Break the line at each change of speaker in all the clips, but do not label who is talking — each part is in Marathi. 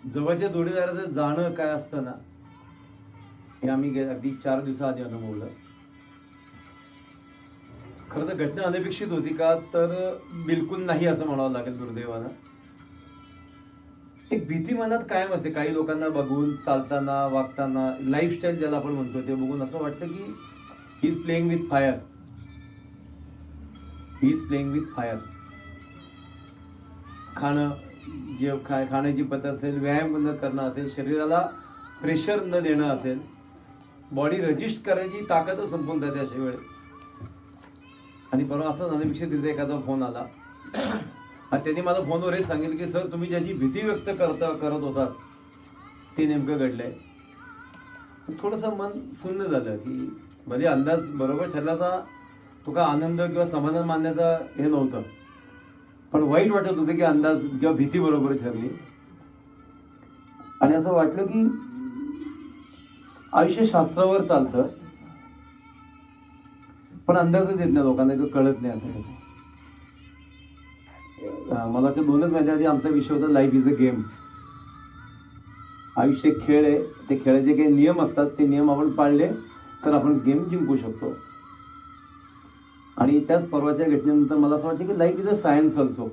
जवळच्या जोडीदाराचं जाणं काय असतं ना, हे आम्ही अगदी 4 दिवसाआधी अनुभवलं. खरं तर घटना अनपेक्षित होती का, तर बिलकुल नाही असं म्हणावं लागेल दुर्दैवानं. एक भीती मनात कायम असते काही लोकांना बघून, चालताना, वागताना, लाईफस्टाईल ज्याला आपण म्हणतो ते बघून असं वाटतं की he is playing with fire. He is playing with fire. खाणं, खाण्याची पद्धत असेल, व्यायाम न करणं असेल, शरीराला प्रेशर न देणं असेल, बॉडी रजिस्ट करायची ताकदच संपून जाते अशा वेळेस. आणि परवा असं अनपेक्षितरित्या एखादा फोन आला आणि त्यांनी मला फोनवर हे सांगितलं की सर, तुम्ही ज्याची भीती व्यक्त करत होतात ते नेमकं घडलंय. थोडंसं मन सुन्न झालं की भले अंदाज बरोबर ठरल्याचा तो का आनंद किंवा समाधान मानण्याचा हे नव्हतं, पण वाईट वाटत होतं की अंदाज किंवा भीती बरोबर ठरली. आणि असं वाटलं की आयुष्य शास्त्रावर चालतं, पण अंदाजच येत नाही लोकांना, तो कळत नाही असं काही. मला वाटतं 2च महिन्याआधी आमचा विषय होता लाईफ इज अ गेम. आयुष्य एक खेळ आहे. ते खेळाचे काही नियम असतात, ते नियम आपण पाळले तर आपण गेम जिंकू शकतो. आणि त्याच परवाच्या घटनेनंतर मला असं वाटतं की life is a science also.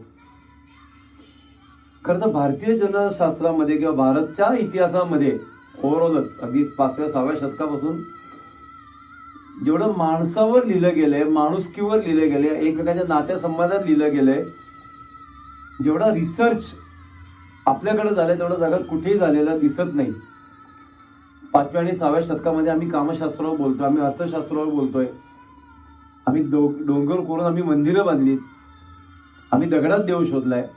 खरं तर भारतीय जनशास्त्रामध्ये किंवा भारतच्या इतिहासामध्ये ओव्हरऑलच अगदी 5व्या-6व्या शतकापासून जेवढं माणसावर लिहिलं गेलंय, माणुसकीवर लिहिलं गेलंय, एकमेकांच्या नात्यासंबंधात लिहिलं गेलंय, जेवढा रिसर्च आपल्याकडे झालाय तेवढा जगात कुठेही झालेला दिसत नाही. 5व्या आणि 6व्या शतकामध्ये आम्ही कामशास्त्रावर बोलतोय, आम्ही अर्थशास्त्रावर बोलतोय, आम्ही डोंगर कोरून आम्ही मंदिरं बांधलीत, आम्ही दगडात देव शोधलाय.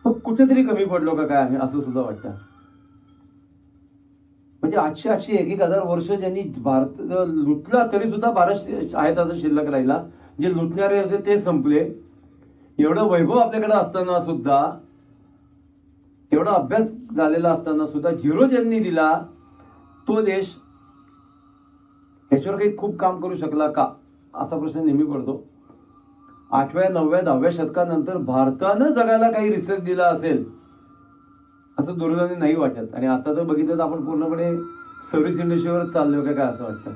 मग कुठेतरी कमी पडलो का काय आम्ही, असं सुद्धा वाटतं. म्हणजे 800-800-1000 वर्ष ज्यांनी भारत लुटला तरी सुद्धा भारत आहे तसं शिल्लक राहिला. जे लुटणारे होते ते संपले. एवढं वैभव आपल्याकडे असताना सुद्धा, एवढा अभ्यास झालेला असताना सुद्धा झिरो ज्यांनी दिला तो देश ह्याच्यावर काही खूप काम करू शकला का, असा प्रश्न नेहमी पडतो. 8व्या, 9व्या, 10व्या शतकानंतर भारतानं जगाला काही रिसर्च दिला असेल असं दुर्दैवाने नाही वाटत. आणि आता तर बघितलं तर आपण पूर्णपणे सर्व्हिस इंडस्ट्रीवर चाललोय का काय असं वाटतं.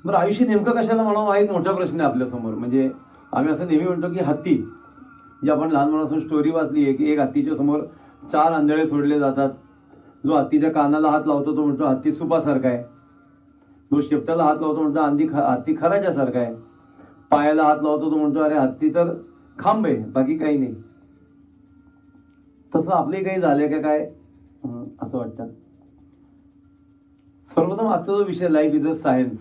बरं, आयुष्य नेमकं कशाला म्हणावं हा एक मोठा प्रश्न आहे आपल्यासमोर. म्हणजे आम्ही असं नेहमी म्हणतो की हत्ती, जी आपण लहानपणापासून स्टोरी वाचली आहे की एक हत्तीच्या समोर 4 आंधळे सोडले जातात. जो हत्तीच्या कानाला हात लावतो तो म्हणतो हत्ती सुपासारखा आहे. जो शेपटाला हात लावतो म्हणतो हत्ती खराच्यासारखा आहे. पायाला हात लावतो तो म्हणतो अरे हत्ती तर खांब आहे, बाकी काही नाही. तसं आपले काही झाले का काय असं वाटतं. सर्वप्रथम आजचा जो विषय लाईफ इज अ सायन्स,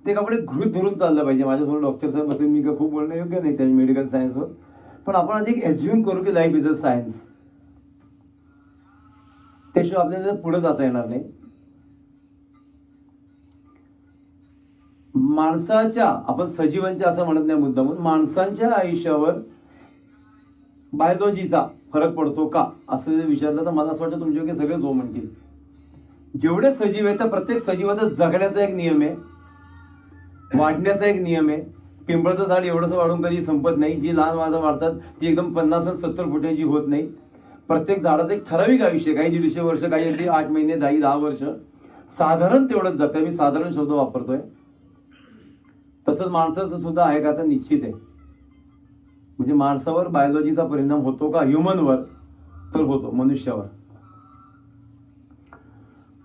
ते आपण गृहीत धरून चाललं पाहिजे. माझ्यासमोर डॉक्टर साहेब बसून मी खूप बोलणं योग्य नाही त्या मेडिकल सायन्सवर, पण आपण अधिक एज्युम करू की लाईफ इज अ सायन्स. त्याशिवाय आपल्याला पुढे जाता येणार नाही. माणसाच्या, आपण सजीवांच्या असं म्हणत नाही मुद्दामून, माणसांच्या आयुष्यावर बायोलॉजीचा फरक पडतो का असं जर विचारलं तर मला असं वाटतं तुमच्याकडे सगळे जो म्हणतील. जेवढे सजीव आहेत त्या प्रत्येक सजीवाचा जगण्याचा एक नियम आहे, वाढण्याचा एक नियम आहे. पिंपळाचं झाड एवढंसं वाढून कधी संपत नाही. जी लहान वाढं वाढतात ती एकदम 50 आणि 70 फुटांची होत नाही. प्रत्येक झाडाचं एक ठराविक आयुष्य, काही 150 वर्ष, काही अगदी 8 महिने, 10 वर्ष, साधारण तेवढंच जगतं. मी साधारण शब्द वापरतोय. तसंच माणसाचं सुद्धा आहे का तर निश्चित आहे. म्हणजे माणसावर बायोलॉजीचा परिणाम होतो का, ह्युमनवर तर होतो.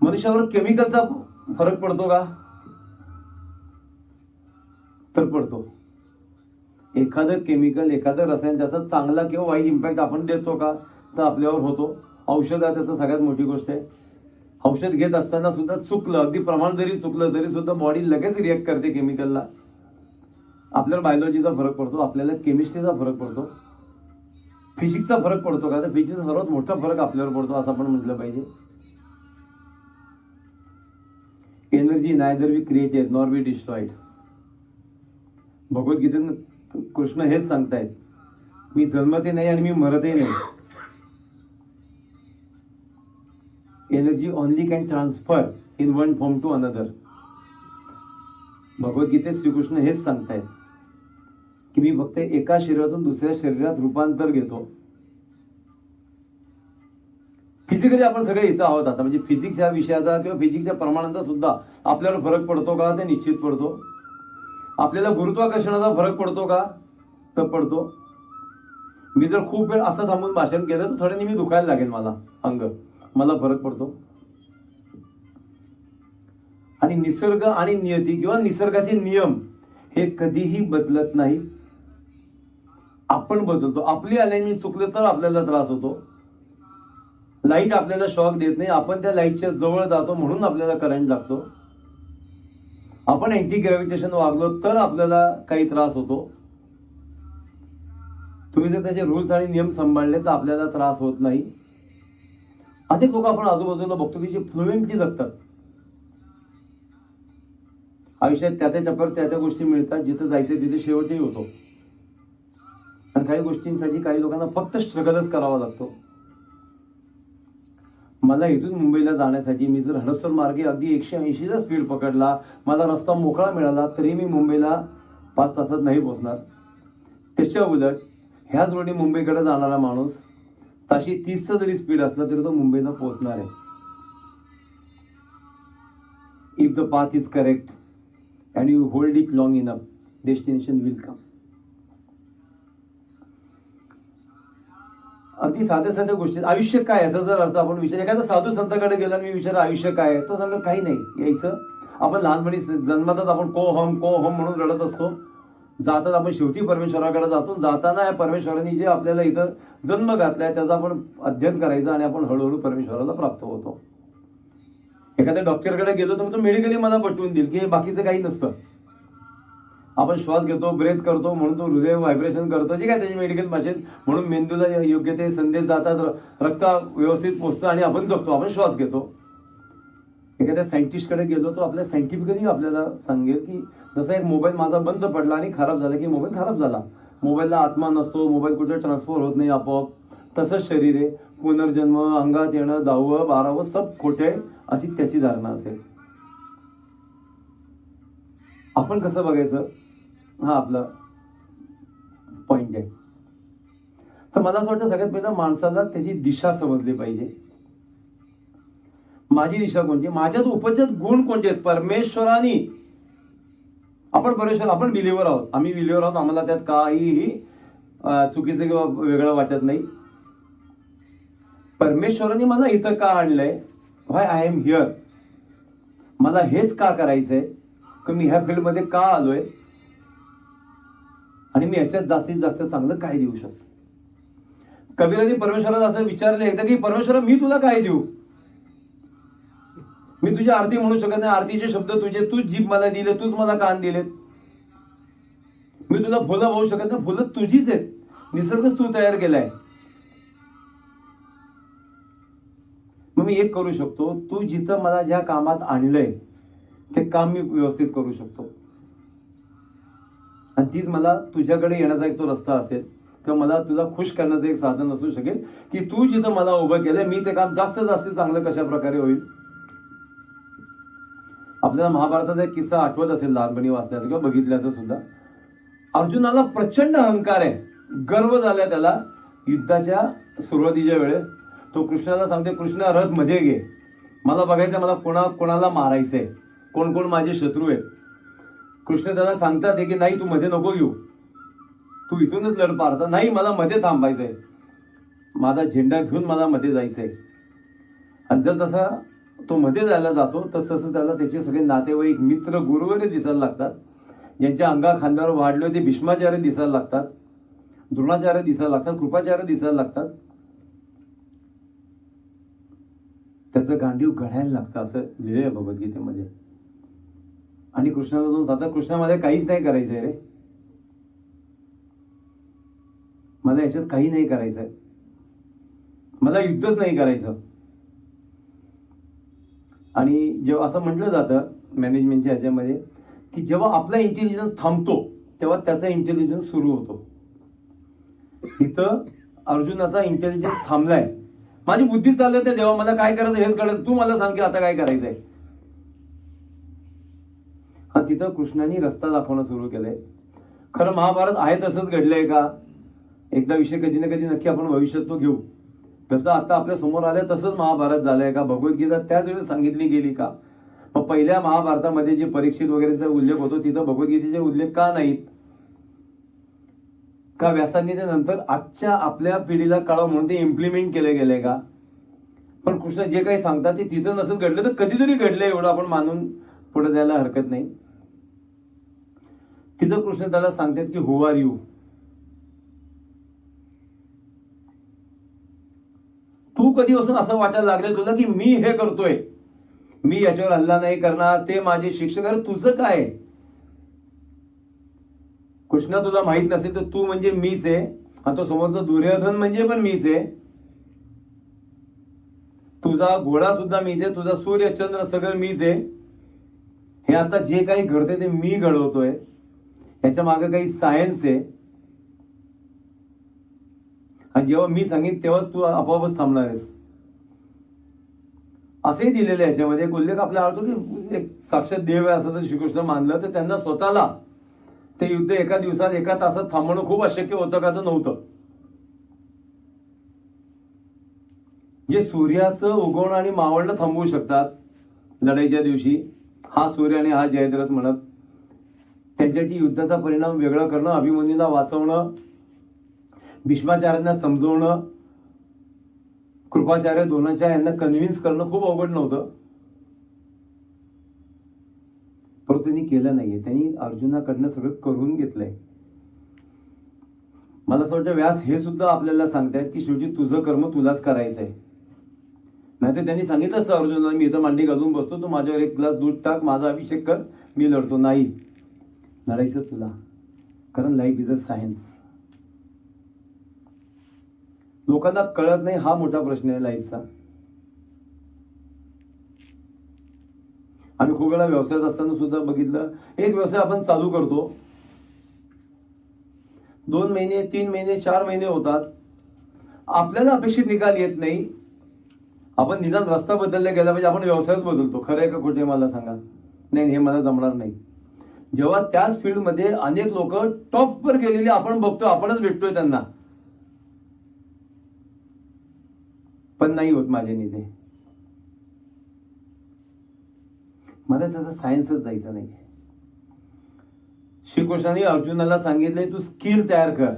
मनुष्यावर केमिकलचा फरक पडतो का तर पडतो. एखादं केमिकल, एखादं रसायन, त्याचा चांगला किंवा वाईट इम्पॅक्ट आपण देतो का तर आपल्यावर होतो. औषध आहे त्याचं सगळ्यात मोठी गोष्ट आहे. औषध घेत असताना सुद्धा चुकलं, अगदी प्रमाण जरी चुकलं तरी सुद्धा बॉडी लगेच रिॲक्ट करते केमिकलला. आपल्याला बायोलॉजीचा फरक पडतो, आपल्याला केमिस्ट्रीचा फरक पडतो, फिजिक्सचा फरक पडतो का तर फिजिक्सचा सर्वात मोठा फरक आपल्यावर पडतो असं आपण म्हटलं पाहिजे. Energy neither we created nor we destroyed. भगवद्गीतेत कृष्ण हेच सांगतायत, मी जन्मते नाही आणि मी मरतही नाही. Energy only can transfer in one form to another. भगवद्गीतेत श्रीकृष्ण हेच सांगतायत की मी फक्त एका शरीरातून दुसऱ्या शरीरात रूपांतर घेतो. फिजिकली आपण सगळे इथं आहोत आता, म्हणजे फिजिक्स या विषयाचा किंवा फिजिक्सच्या प्रमाणांचा सुद्धा आपल्याला फरक पडतो का? ते निश्चित पडतो. आपल्याला गुरुत्वाकर्षणाचा फरक पडतो का? तर पडतो. मी जर खूप वेळ असं थांबून भाषण केलं तर थोड्या नेहमी दुखायला लागेल मला अंग, मला फरक पडतो. आणि निसर्ग आणि नियती किंवा निसर्गाचे नियम हे कधीही बदलत नाही, आपण बदलतो. आपली अलाइनमेंट चुकले तर आपल्याला त्रास होतो. लाईट आपल्याला शॉक देत नाही, आपण त्या लाईटच्या जवळ जातो म्हणून आपल्याला करंट लागतो. आपण अँटी ग्रॅव्हिटेशन वागलो तर आपल्याला काही त्रास होतो. तुम्ही जर त्याचे रूल्स आणि नियम सांभाळले तर आपल्याला त्रास होत नाही. अनेक लोक आपण आजूबाजूला बघतो की जे फ्लुएंटली जगतात, आयुष्यात त्या टप्प्यावर त्या गोष्टी मिळतात, जिथं जायचं तिथे शेवटही होतो. आणि काही गोष्टींसाठी काही लोकांना फक्त स्ट्रगलच करावा लागतो. मला इथून मुंबईला जाण्यासाठी मी जर हडसर मार्गे अगदी 180चा स्पीड पकडला, मला रस्ता मोकळा मिळाला, तरी मी मुंबईला 5 तासात नाही पोहोचणार. त्याच्या उलट ह्याच रोडने मुंबईकडे जाणारा माणूस ताशी 30चा जरी स्पीड असला तरी तो मुंबईला पोहोचणार आहे. If the path is correct and you hold it long enough, destination will come. अगदी साध्या साध्या गोष्टी. आयुष्य काय याचा जर अर्थ आपण विचार, एखाद्या साधू संतांकडे गेला आणि मी विचार आयुष्य काय आहे, तो सांगत काही नाही. यायचं आपण लहानपणी जन्मातच आपण को हम म्हणून रडत असतो. जातात आपण शेवटी परमेश्वराकडे जातो. जाताना या परमेश्वराने जे आपल्याला इथं जन्म घातलाय त्याचा आपण अध्ययन करायचं आणि आपण हळूहळू परमेश्वराला प्राप्त होतो. एखाद्या डॉक्टरकडे गेलो तर तो मेडिकली मला पटवून देईल की हे बाकीचं काही नसतं. आपण श्वास घेतो, ब्रेथ करतो म्हणून तो हृदय व्हायब्रेशन करतो, जे काय त्याची मेडिकल भाषेत, म्हणून मेंदूला योग्य ते संदेश जातात, रक्त व्यवस्थित पोचतं आणि आपण जगतो, आपण श्वास घेतो. एखाद्या सायंटिस्टकडे गेलो तो आपल्या सायंटिफिकली आपल्याला सांगेल की जसा एक मोबाईल माझा बंद पडला आणि खराब झाला की मोबाईल खराब झाला, मोबाईलला आत्मा नसतो, मोबाईल कुठे ट्रान्सफर होत नाही आपोआप, तसंच शरीर आहे. पुनर्जन्म, अंगात येणं, 10व 12व सब खोटे आहे अशी त्याची धारणा असेल. आपण कसं बघायचं हा आपला पॉइंट आहे. तर मला असं वाटतं सगळ्यात पहिलं माणसाला त्याची दिशा समजली पाहिजे. माझी दिशा कोणती, माझ्यात उपजत गुण कोणते आहेत. परमेश्वराने, आपण बिलीवर आहोत, आम्ही बिलीवर आहोत, आम्हाला त्यात काहीही चुकीचं किंवा वेगळं वाटत नाही. परमेश्वराने मला इथं का आणलंय, व्हाय आय एम हिअर, मला हेच का करायचंय, की मी ह्या फील्डमध्ये का आलोय आणि मी ह्याच्यात जास्तीत जास्त चांगलं काय देऊ शकतो. कबीराने परमेश्वराला असं विचारले एकदा की परमेश्वरा मी तुला काय देऊ, मी तुझी आरती म्हणू शकत नाही, आरतीचे शब्द तुझे, तूच जीभ मला दिले, तूच मला कान दिलेत, मी तुला फुलं वाहू शकत नाही, फुलं तुझीच आहेत, निसर्गच तू तयार केलाय. मग मी एक करू शकतो, तू जिथं मला ज्या कामात आणलंय ते काम मी व्यवस्थित करू शकतो आणि तीच मला तुझ्याकडे येण्याचा एक तो रस्ता असेल किंवा मला तुला खुश करण्याचं एक साधन असू शकेल की तू जिथं मला उभं केलंय मी ते काम जास्त चांगलं कशा प्रकारे होईल. आपल्याला महाभारताचा एक किस्सा आठवत असेल लहानपणी वाचण्याचा किंवा बघितल्याचा सुद्धा. अर्जुनाला प्रचंड अहंकार आहे, गर्व झालाय त्याला. युद्धाच्या सुरुवातीच्या वेळेस तो कृष्णाला सांगते, कृष्ण रथ मध्ये घे, मला बघायचं मला कोणाला मारायचंय, कोण कोण माझे शत्रू आहेत. कृष्ण त्याला सांगतात की नाही तू मध्ये नको येऊ, तू इथूनच लढ पारता, नाही मला मध्ये थांबायचंय, माझा झेंडा घेऊन मला मध्ये जायचंय. आणि जर तसा तो मध्ये जायला जातो तसं त्याला त्याचे सगळे नातेवाईक, मित्र, गुरुवरे दिसायला लागतात. ज्यांच्या अंगा खांद्यावर वाढले ते भीष्माचार्य दिसायला लागतात, द्रोणाचार्य दिसायला लागतात, कृपाचार्य दिसायला लागतात. त्याचं गांडीव घडायला लागतं असं लिहिलंय भगवद्गीतेमध्ये. आणि कृष्णाला जाऊन सांगतात, कृष्णामध्ये काहीच नाही करायचंय रे, मला याच्यात काही नाही करायचंय, मला युद्धच नाही करायचं. आणि जेव्हा असं म्हटलं जातं मॅनेजमेंटच्या ह्याच्यामध्ये की जेव्हा आपला इंटेलिजन्स थांबतो तेव्हा त्याचा इंटेलिजन्स सुरू होतो. इथं अर्जुनाचा इंटेलिजन्स थांबलाय, माझी बुद्धी चालली तर देवा मला काय करायचं हेच कळत, तू मला सांग की आता काय करायचंय. हा तिथं कृष्णाने रस्ता दाखवणं सुरू केलंय. खरं महाभारत आहे तसंच घडलंय का, एकदा विषय कधी ना कधी नक्की आपण भविष्यात तो घेऊ. तसं आता आपल्या समोर आलं तसंच महाभारत झालंय का? भगवद्गीता त्याच वेळेस सांगितली गेली का? मग पहिल्या महाभारतामध्ये जे परीक्षित वगैरेचा उल्लेख होतो तिथं भगवद्गीतेचे उल्लेख का नाहीत? का व्यासांनी ते नंतर आजच्या आपल्या पिढीला कळावं म्हणून ते इम्प्लिमेंट केले गेले का? पण कृष्ण जे काही सांगतात ते तिथं नसेल घडलं तर कधीतरी घडलं एवढं आपण मानून पुढे द्यायला हरकत नाही. तिथं कृष्ण त्याला सांगतात की हु आर यू? तू कधीपासून असं वाटायला लागलं तुला की मी हे करतोय, मी याच्यावर हल्ला नाही करणार, ते माझे शिक्षक, अरे तुझं काय? कृष्णा तुला माहित नसेल तर तू म्हणजे मीच आहे, आणि तो समोरचा दुर्योधन म्हणजे पण मीच आहे. तुझा घोडा सुद्धा मीच आहे, तुझा सूर्य चंद्र सगळं मीच आहे. हे आता जे काही घडतंय ते मी घडवतोय, याच्या मागे काही सायन्स आहे. आणि जेव्हा मी सांगेन तेव्हाच तू आपोआपच थांबणार आहेस. असेही दिलेले याच्यामध्ये एक उल्लेख आपल्याला आढळतो की एक साक्षात देव आहे असं जर श्रीकृष्ण मानलं तर त्यांना स्वतःला ते युद्ध एका दिवसात एका तासात थांबवणं खूप अशक्य होतं का? तर नव्हतं. जे सूर्याचं उगवणं आणि मावळणं थांबवू शकतात लढाईच्या दिवशी, हा सूर्य आणि हा जयद्रथ म्हणत, त्यांच्याची युद्धाचा परिणाम वेगळा करणं, अभिमन्यूला वाचवणं, भीष्माचार्यांना समजवणं, कृपाचार्य दोनाच्या यांना कन्व्हिन्स करणं खूप अवघड नव्हतं. परंतु त्यांनी केलं नाहीये. त्यांनी अर्जुनाकडनं सगळं करून घेतलंय. मला असं वाटतं व्यास हे सुद्धा आपल्याला सांगतायत की शेवटी तुझं कर्म तुलाच करायचंय. नाहीतर त्यांनी सांगितलं असतं अर्जुनाला, मी इथं मांडी घालून बसतो, तू माझ्यावर एक ग्लास दूध टाक, माझा अभिषेक कर, मी लढतो. नाही, लढायचं तुला, कारण लाईफ इज अ सायन्स. लोकांना कळत नाही, हा मोठा प्रश्न आहे लाईफचा. आम्ही खूप वेळा व्यवसायात असताना सुद्धा बघितलं, एक व्यवसाय आपण चालू करतो, 2 महिने 3 महिने 4 महिने होतात, आपल्याला अपेक्षित निकाल येत नाही. आपण निदान रस्ता बदलला गेला पाहिजे, आपण व्यवसायच बदलतो. खरं आहे का खोटे मला सांगा? नाही, हे मला जमणार नाही. जेव्हा त्याच फील्डमध्ये अनेक लोक टॉपवर गेलेले आपण बघतो, आपणच भेटतोय त्यांना, पण नाही होत माझे नेते. मला त्याचा सायन्सच जायचं नाही. श्रीकृष्णाने अर्जुनाला सांगितलंय तू स्किल तयार कर.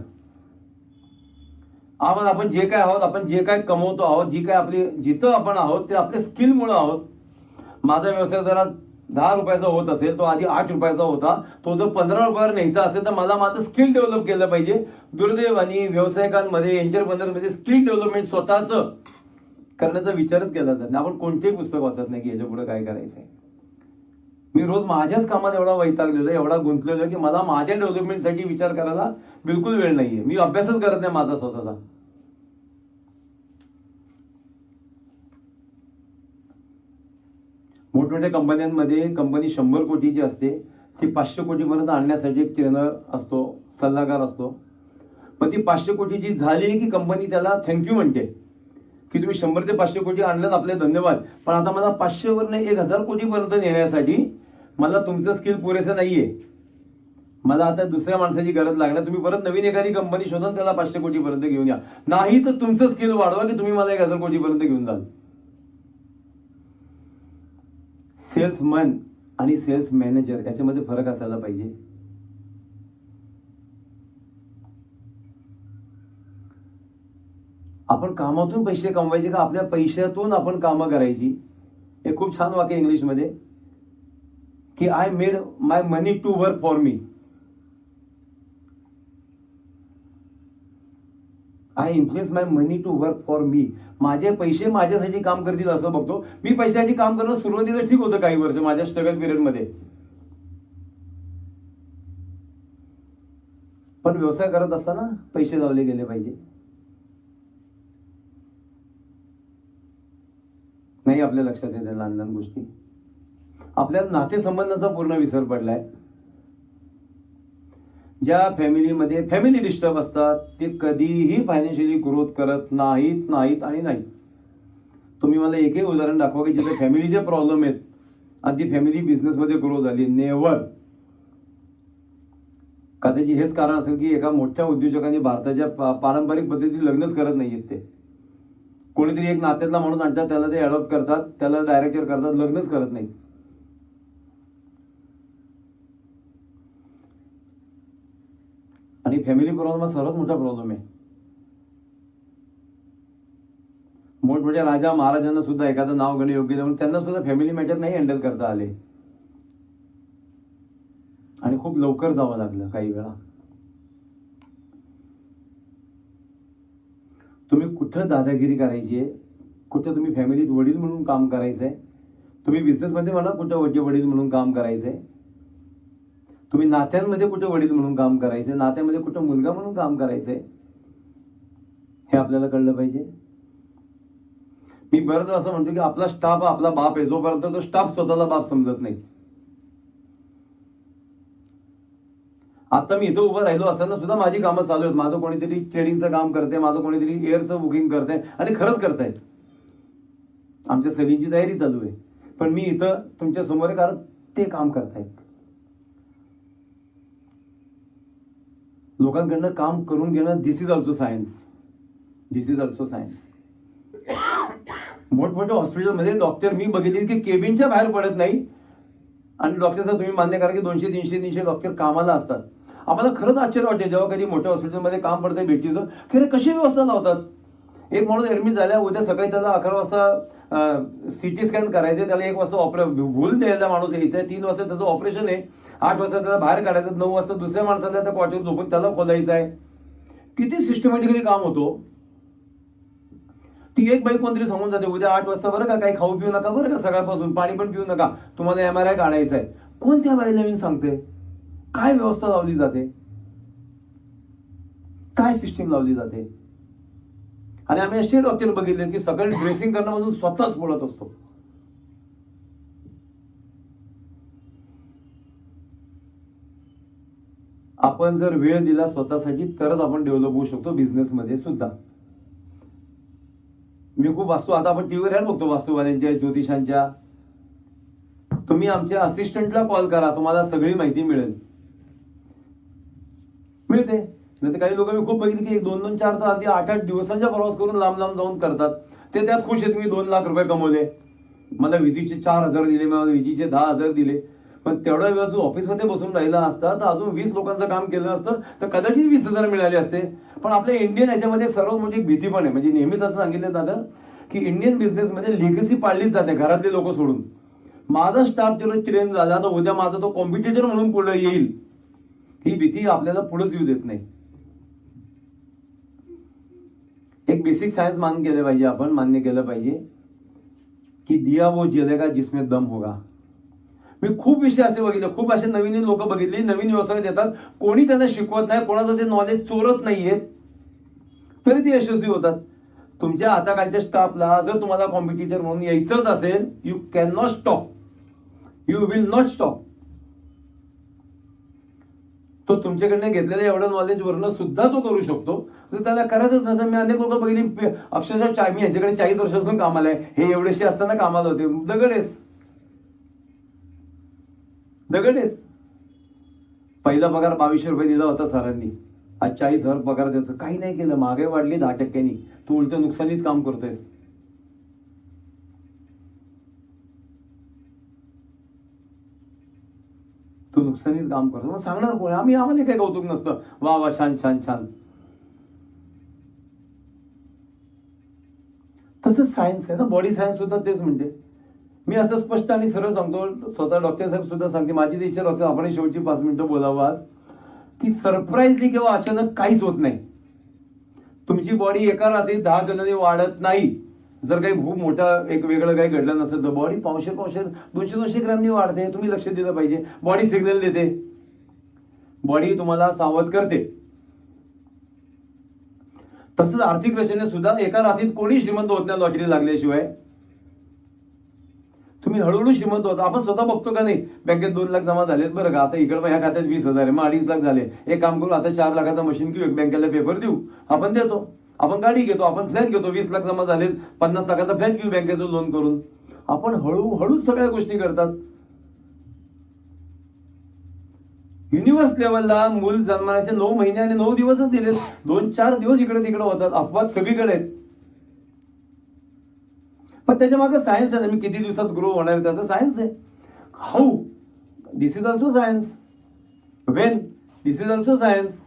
आपण जे काय आहोत, आपण जे काय कमवतो आहोत, जी काय आपली जिथं आपण आहोत ते आपल्या स्किलमुळे आहोत. माझा व्यवसाय जरा 10 रुपयाचा होत असेल, तो आधी 8 रुपयाचा होता, तो जर 15 रुपयावर न्यायचा असेल तर मला माझं स्किल डेव्हलप केलं पाहिजे. दुर्दैवानी व्यावसायिकांमध्ये, एंटरप्रेन्योरमध्ये स्किल डेव्हलपमेंट स्वतःच करण्याचा विचारच केला जात नाही. आपण कोणतेही पुस्तक वाचत नाही की याच्या पुढे काय करायचंय. मी रोज माझ्याच कामात एवढा वैतागलेलो, एवढा गुंतलेलो की मला माझ्या डेव्हलपमेंटसाठी विचार करायला बिलकुल वेळ नाहीये. मी अभ्यासच करत नाही माझा स्वतःचा. मोठमोठ्या कंपन्यांमध्ये कंपनी 100 कोटीची असते, ती 500 कोटीपर्यंत आणण्यासाठी एक ट्रेनर असतो, सल्लागार असतो. पण ती 500 कोटीची झाली की कंपनी त्याला थँक्यू म्हणते की तुम्ही 100 ते 500 कोटी आणलं, आपले धन्यवाद, पण आता मला 500 वरनं 1000 कोटीपर्यंत नेण्यासाठी मला तुमचं स्किल पुरेसं नाहीये. मला आता दुसऱ्या माणसाची गरज लागणार. तुम्ही परत नवीन एखादी कंपनी शोधून त्याला 500 कोटीपर्यंत घेऊन या. नाही तर तुमचं स्किल वाढवा की तुम्ही मला 1000 कोटीपर्यंत घेऊन जाल. सेल्समन आणि सेल्स मॅनेजर याच्यामध्ये फरक असायला पाहिजे. आपण कामातून पैसे कमवायचे का आपल्या पैशातून आपण कामं करायची? हे खूप छान वाक्य इंग्लिशमध्ये की I made my money to work for me. I influence my money to work for me. माझे पैसे माझ्यासाठी काम करतील असं बघतो. मी पैशासाठी काम करणं सुरुवातीला ठीक होतं काही वर्ष माझ्या स्ट्रगल पिरियडमध्ये, पण व्यवसाय करत असताना पैसे लावले गेले पाहिजे. नाही आपल्या लक्षात येते लहान लहान गोष्टी. आपल्याला नातेसंबंधाचा पूर्ण विसर पडलाय. ज्या फॅमिलीमध्ये फॅमिली डिस्टर्ब असतात ते कधीही फायनान्शियली ग्रोथ करत नाहीत आणि नाही. तुम्ही मला एकही उदाहरण दाखवा की जिथे फॅमिलीचे प्रॉब्लेम आहेत आणि ती फॅमिली बिझनेसमध्ये ग्रो झाली. नेव्हर. का त्याची हेच कारण असेल की एका मोठ्या उद्योजकांनी भारताच्या पारंपरिक पद्धतीने लग्नच करत नाहीयेत ते. कोणीतरी एक नात्यातला माणूस आणतात, त्याला ते अडॉप्ट करतात, त्याला डायरेक्टर करतात, लग्नच करत नाही. आणि फॅमिली प्रॉब्लेम हा सर्वात मोठा प्रॉब्लेम आहे. मोठमोठ्या राजा महाराजांना सुद्धा एखादं नाव घेणं योग्य नाही, त्यांना सुद्धा फॅमिली मॅटर नाही हँडल करता आले आणि खूप लवकर जावं लागलं काही वेळा. तुम्ही कुठं दादागिरी करायची आहे, कुठं तुम्ही फॅमिलीत वडील म्हणून काम करायचंय, तुम्ही बिझनेसमध्ये म्हणा कुठं वडील म्हणून काम करायचंय, तुम्ही नात्यांमध्ये कुठं वडील म्हणून काम करायचंय, नात्यामध्ये कुठं मुलगा म्हणून काम करायचंय, हे आपल्याला कळलं पाहिजे. मी बरंच असं म्हणतो की आपला स्टाफ आपला बाप आहे, जोपर्यंत तो स्टाफ स्वतःला बाप समजत नाही. आता मी इथं उभं राहिलो असताना सुद्धा माझी कामं चालू आहेत. माझं कोणीतरी ट्रेडिंगचं काम करते, माझं कोणीतरी एअरचं बुकिंग करते आणि खरंच करतायत. आमच्या सेलिंगची तयारी चालू आहे, पण मी इथं तुमच्या समोर आहे कारण ते काम करतायत. लोकांकडनं काम करून घेणं, this is also science. This is also science. मोठमोठ्या हॉस्पिटलमध्ये डॉक्टर मी बघितले की केबिनच्या बाहेर पडत नाही आणि डॉक्टरचा तुम्ही मान्य करा की 200-300 डॉक्टर कामाला असतात. आम्हाला खरंच आश्चर्य वाटते जेव्हा कधी मोठ्या हॉस्पिटलमध्ये काम पडतंय भेटीचं की कशी व्यवस्था लावतात. एक माणूस ऍडमिट झाल्या, उद्या सकाळी त्याला 11 वाजता CT स्कॅन करायचं, त्याला 1 वाजता भूल द्यायला माणूस यायचा आहे, 3 वाजता त्याचं ऑपरेशन आहे, 8 वाजता त्याला बाहेर काढायचं, 9 वाजता दुसऱ्या माणसाला त्या क्वार्टर झोपून त्याला खोलायचं आहे. किती सिस्टमॅटिकली काम होतो. ती एक बाई कोणतरी सांगून जाते उद्या 8 वाजता बरं का काही खाऊ पिऊ नका, बरं का सकाळपासून पाणी पण पिऊ नका, तुम्हाला MRI काढायचा आहे. कोण त्या बाईला येऊन सांगते? काय व्यवस्था लावली जाते, काय सिस्टीम लावली जाते. आणि आम्ही असे डॉक्टर बघितले की सगळे ड्रेसिंग करण्यापासून स्वतःच बोलत असतो. आपण जर वेळ दिला स्वतःसाठी तरच आपण डेव्हलप होऊ शकतो बिझनेसमध्ये सुद्धा. मी खूप वास्तू, आता आपण टीव्हीवर ॲड बघतो वास्तुवाल्यांच्या, ज्योतिषांच्या. तुम्ही आमच्या असिस्टंटला कॉल करा, तुम्हाला सगळी माहिती मिळेल. मिळते. नाही तर काही लोक मी खूप बघितले की 2-2, 4 तास आधी 8-8 दिवसांचा प्रवास करून लांब लांब जाऊन करतात. ते त्यात खुश आहेत, मी 2 लाख रुपये कमवले, मला विजेचे 4,000 दिले, मला विजेचे 10,000 दिले. पण तेवढा वेळ जो ऑफिसमध्ये बसून राहिला असता तर अजून 20 लोकांचं काम केलं असतं तर कदाचित 20,000 मिळाले असते. पण आपल्या इंडियन याच्यामध्ये सर्वात मोठी भीती पण आहे, म्हणजे नेहमीच असं सांगितलं जातं की इंडियन बिझनेसमध्ये लेगसी पाळलीच जाते घरातले लोक सोडून. माझा स्टाफ जर चेंज झाला तर उद्या माझा तो कॉम्पिटिटर म्हणून पुढे येईल, ही भीती आपल्याला पुढेच येऊ देत नाही. एक बेसिक सायन्स मान्य केलं पाहिजे की दिया वो जलेगा जिसमें दम होगा. मी खूप विषय असे बघितले, खूप असे नवीन लोक बघितले, नवीन व्यवसाय देतात, कोणी त्यांना शिकवत नाही, कोणाचं ते नॉलेज चोरत नाहीये, तरी ते यशस्वी होतात. तुमच्या हाताखालच्या स्टाफला जर तुम्हाला कॉम्पिटिटर म्हणून यायचंच असेल, you can not stop, you will not stop. तो तुमच्याकडनं घेतलेल्या एवढं नॉलेज वरनं सुद्धा तो करू शकतो. तर त्याला करायचंच नसतं. मी अनेक लोक बघितली अक्षरशः मी यांच्याकडे 40 वर्षापासून कामाला आहे, हे एवढेशी असताना कामाला होते. दगडेस. पहिला पगार 2200 रुपये दिला होता सरांनी, आज 40,000 पगार देतो. काही नाही केलं, महागाई वाढली 10%. तू उलट नुकसानीत काम करतोयस. तू नुकसानीत काम करतो, मग सांगणार कोण? आम्हाला काही कौतुक नसतं, वा वा छान छान छान. तसंच सायन्स आहे ना, बॉडी सायन्स सुद्धा तेच म्हणते. मी असं स्पष्ट आणि सरळ सांगतो, स्वतः डॉक्टर साहेब सुद्धा सांगते, माझी इच्छा डॉक्टर आपण शेवटची 5 मिनिटं बोलावं आज, की सरप्राईजली किंवा अचानक काहीच होत नाही. तुमची बॉडी एका रात्री 10 किलोने वाढत नाही. जर काही खूप मोठा एक वेगळं काही घडलं नसेल तर बॉडी 150 200 ग्रॅमनी वाढते. तुम्ही लक्ष दिलं पाहिजे. बॉडी सिग्नल देते, बॉडी तुम्हाला सावध करते. तसंच आर्थिक रचनेत सुद्धा एका रात्रीत कोणी श्रीमंत होत नाही लॉटरी लागल्याशिवाय. तुम्ही हळूहळू श्रीमंत होता. आपण स्वतः बघतो का नाही, बँकेत 2 लाख जमा झालेत, बरं का, आता इकडे ह्या खात्यात 20,000 आहे, मग 2.5 लाख झाले. एक काम करू, आता 4 लाखाचा मशीन घेऊ, एक बँकेला पेपर देऊ, आपण देतो, आपण गाडी घेतो, आपण फ्लॅट घेतो, 20 लाख जमा झालेत, 50 लाखाचा फ्लॅट घेऊ बँकेचं लोन करून. आपण हळूहळू सगळ्या गोष्टी करतात. युनिव्हर्स लेवलला मूल जन्माचे 9 महिने आणि 9 दिवसच दिलेत. 2-4 दिवस इकडे तिकडे होतात. अपवाद सगळीकडे आहेत. पण त्याच्या मागे सायन्स आहे ना, मी किती दिवसात ग्रो होणार आहे त्याचं सायन्स आहे. How, this is also science. Wien, this is also science.